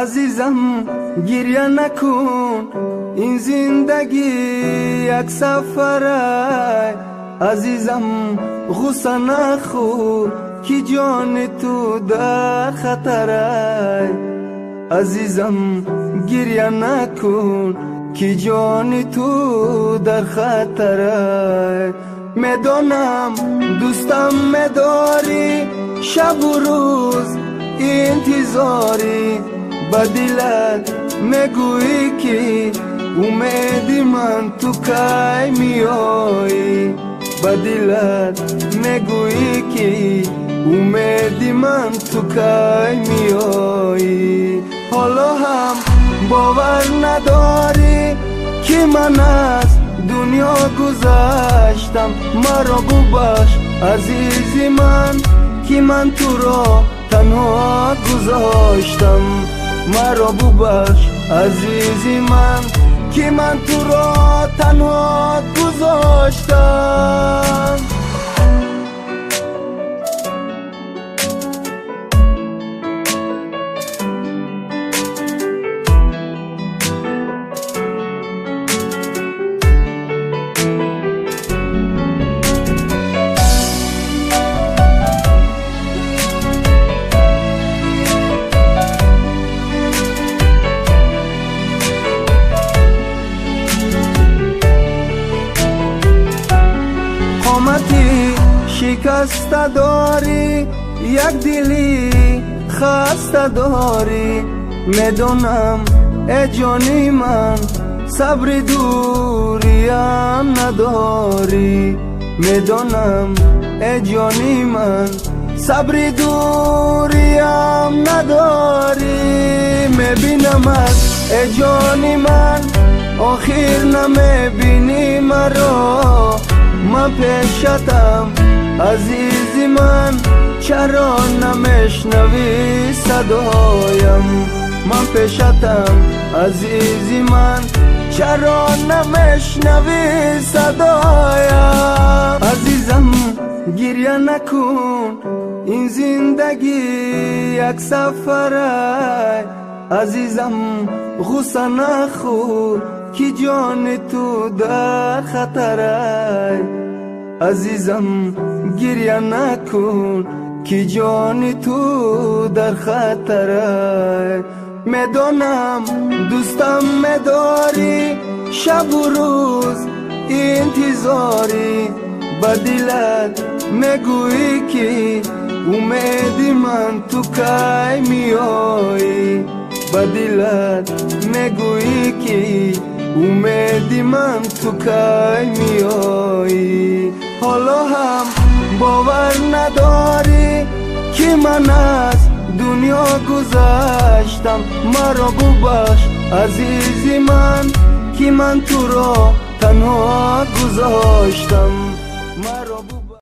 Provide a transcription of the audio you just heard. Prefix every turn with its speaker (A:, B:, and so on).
A: عزیزم گریه نکن، این زندگی یک سفره. عزیزم غصه نخور که جان تو در خطره. عزیزم گریه نکن که جان تو در خطره. میدانم دوستم میداری، شب و روز انتظاری. با دلت میگویی که امیدی من تو کی میایی. با دلت میگویی که امیدی من تو کی میایی. حالا هم باور نداری که من از دنیا گذشتم. مرا ببخش عزیزی من که من تو را تنها گذاشتم. مرا ببخش عزیزی من که من تو را تنها گذاشتم. قامتی شکسته داری، یک دلی خسته داری. میدونم ای جانی من صبر دوریم نداری. میدونم ای جانی من صبر دوریم نداری. میبینمت ای جانی من آخر نمیبینی مرا. من پیشتم عزیزی من، چرا نمیشنوی صدایم. من پیشتم عزیزی من، چرا نمیشنوی صدایم. عزیزم گریه نکن، این زندگی یک سفره. عزیزم غصه نخور که جان تو در خطره. عزیزم گریه نکن که جان تو در خطره. میدانم دوستم میداری، شب و روز انتظاری. با دلت میگویی که امیدی من تو کی میایی. با دلت میگویی که امیدی من تو کی میایی. حالا هم باور نداری که من از دنیا گذشتم. مرا ببخش عزیزی من که من تو را تنها گذاشتم.